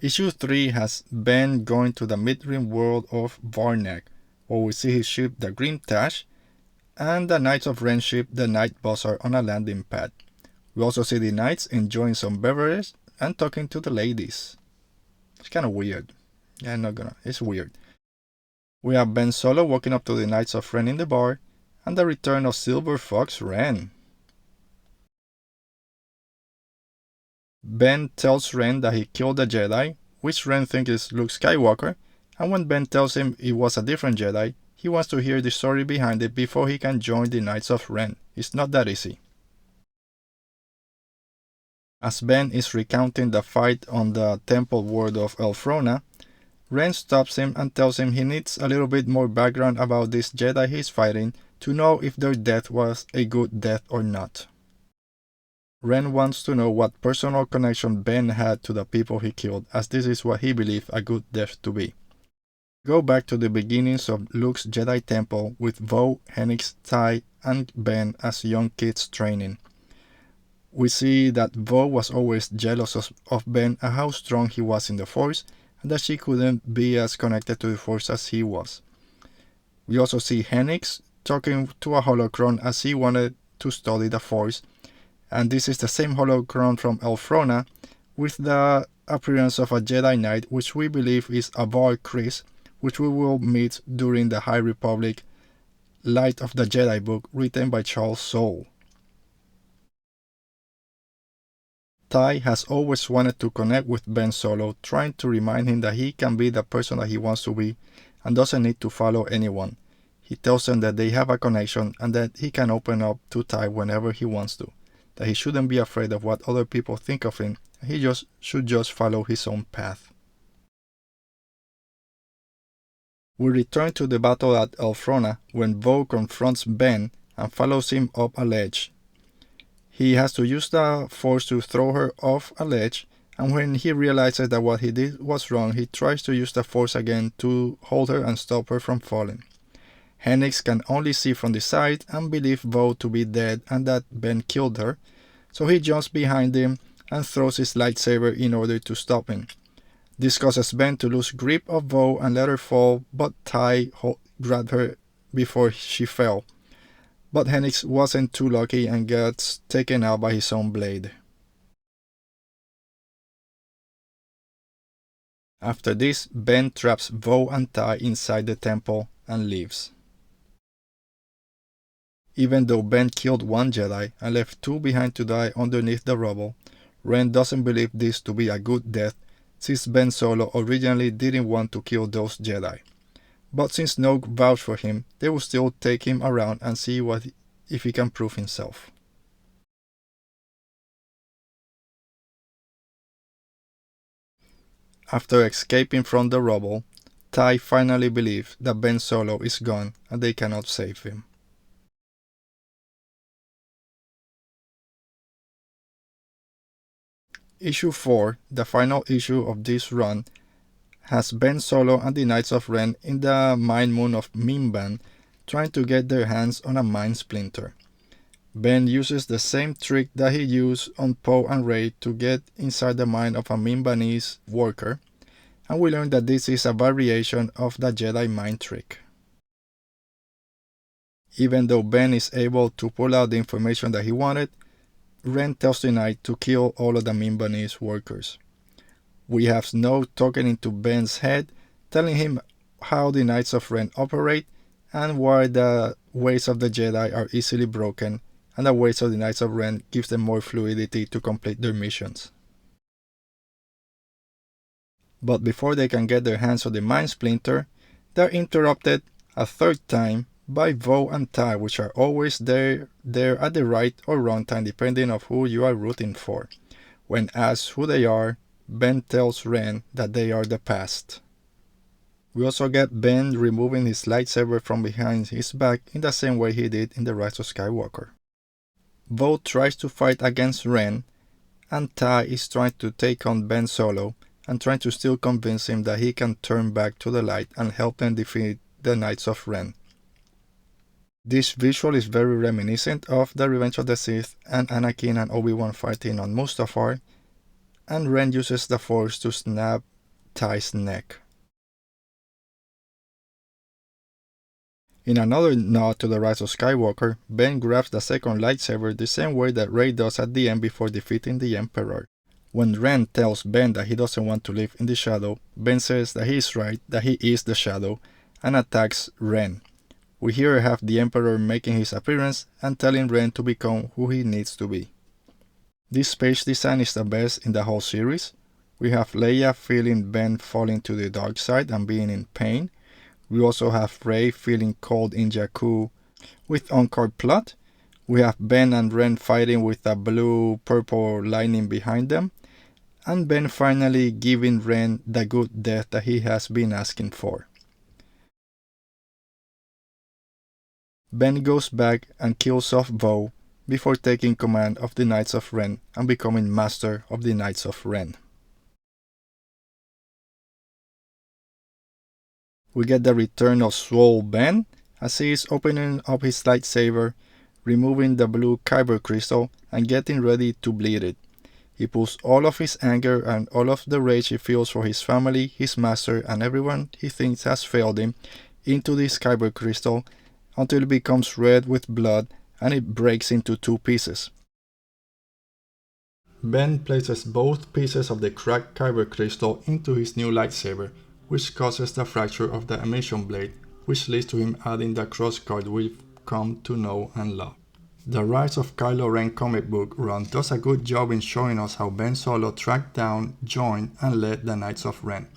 Issue 3 has Ben going to the mid-rim world of Varnak, where we see his ship the Grim Tash and the Knights of Ren ship the Night Buzzard on a landing pad. We also see the knights enjoying some beverages and talking to the ladies. It's kind of weird. Yeah, I'm not gonna. It's weird. We have Ben Solo walking up to the Knights of Ren in the bar, and the return of Silver Fox Ren. Ben tells Ren that he killed a Jedi, which Ren thinks is Luke Skywalker, and when Ben tells him it was a different Jedi, he wants to hear the story behind it before he can join the Knights of Ren. It's not that easy. As Ben is recounting the fight on the temple world of Elfrona, Ren stops him and tells him he needs a little bit more background about this Jedi he's fighting to know if their death was a good death or not. Ren wants to know what personal connection Ben had to the people he killed, as this is what he believed a good death to be. Go back to the beginnings of Luke's Jedi Temple with Vo, Henix, Ty, and Ben as young kids training. We see that Vo was always jealous of Ben and how strong he was in the Force, and that she couldn't be as connected to the Force as he was. We also see Henix talking to a holocron as he wanted to study the Force, and this is the same holocron from Elfrona with the appearance of a Jedi Knight, which we believe is Avar Kriss, which we will meet during the High Republic Light of the Jedi book written by Charles Soule. Ty has always wanted to connect with Ben Solo, trying to remind him that he can be the person that he wants to be and doesn't need to follow anyone. He tells him that they have a connection and that he can open up to Ty whenever he wants to, that he shouldn't be afraid of what other people think of him, and he should just follow his own path. We return to the battle at Elfrona when Vo confronts Ben and follows him up a ledge. He has to use the Force to throw her off a ledge, and when he realizes that what he did was wrong, he tries to use the Force again to hold her and stop her from falling. Henix can only see from the side and believe Vo to be dead and that Ben killed her, so he jumps behind him and throws his lightsaber in order to stop him. This causes Ben to lose grip of Vo and let her fall, but Ty grabbed her before she fell. But Henix wasn't too lucky and gets taken out by his own blade. After this, Ben traps Vo and Ty inside the temple and leaves. Even though Ben killed one Jedi and left two behind to die underneath the rubble, Ren doesn't believe this to be a good death, since Ben Solo originally didn't want to kill those Jedi. But since Snoke vouched for him, they will still take him around and see if he can prove himself. After escaping from the rubble, Ty finally believes that Ben Solo is gone and they cannot save him. Issue 4, the final issue of this run, has Ben Solo and the Knights of Ren in the Mind Moon of Mimban trying to get their hands on a Mind Splinter. Ben uses the same trick that he used on Poe and Rey to get inside the mind of a Mimbanese worker, and we learn that this is a variation of the Jedi mind trick. Even though Ben is able to pull out the information that he wanted, Ren tells the Knight to kill all of the Mimbanese workers. We have Snoke talking into Ben's head, telling him how the Knights of Ren operate and why the ways of the Jedi are easily broken, and the ways of the Knights of Ren gives them more fluidity to complete their missions. But before they can get their hands on the Mind Splinter, they're interrupted a third time by Vo and Ty, which are always there at the right or wrong time depending on who you are rooting for. When asked who they are, Ben tells Ren that they are the past. We also get Ben removing his lightsaber from behind his back in the same way he did in The Rise of Skywalker. Vo tries to fight against Ren, and Ty is trying to take on Ben Solo and trying to still convince him that he can turn back to the light and help them defeat the Knights of Ren. This visual is very reminiscent of the Revenge of the Sith and Anakin and Obi-Wan fighting on Mustafar, and Ren uses the Force to snap Ty's neck. In another nod to the Rise of Skywalker, Ben grabs the second lightsaber the same way that Rey does at the end before defeating the Emperor. When Ren tells Ben that he doesn't want to live in the shadow, Ben says that he is right, that he is the shadow, and attacks Ren. We here have the Emperor making his appearance and telling Ren to become who he needs to be. This page design is the best in the whole series. We have Leia feeling Ben falling to the dark side and being in pain. We also have Rey feeling cold in Jakku with Encore plot. We have Ben and Ren fighting with a blue-purple lightning behind them. And Ben finally giving Ren the good death that he has been asking for. Ben goes back and kills off Vo before taking command of the Knights of Ren and becoming master of the Knights of Ren. We get the return of Soule Ben as he is opening up his lightsaber, removing the blue kyber crystal and getting ready to bleed it. He pulls all of his anger and all of the rage he feels for his family, his master, and everyone he thinks has failed him into this kyber crystal until it becomes red with blood and it breaks into two pieces. Ben places both pieces of the cracked kyber crystal into his new lightsaber, which causes the fracture of the emission blade, which leads to him adding the crossguard we've come to know and love. The Rise of Kylo Ren comic book run does a good job in showing us how Ben Solo tracked down, joined, and led the Knights of Ren.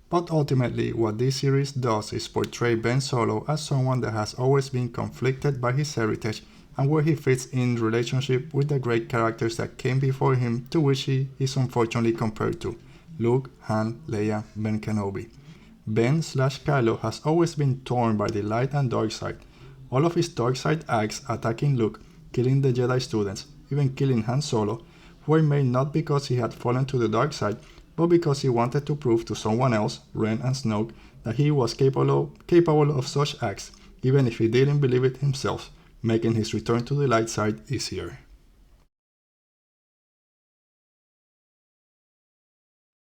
But ultimately, what this series does is portray Ben Solo as someone that has always been conflicted by his heritage and where he fits in relationship with the great characters that came before him, to which he is unfortunately compared to Luke, Han, Leia, Ben Kenobi. Ben/Kylo has always been torn by the light and dark side. All of his dark side acts attacking Luke, killing the Jedi students, even killing Han Solo, were made not because he had fallen to the dark side, but because he wanted to prove to someone else, Ren and Snoke, that he was capable of such acts, even if he didn't believe it himself, making his return to the light side easier.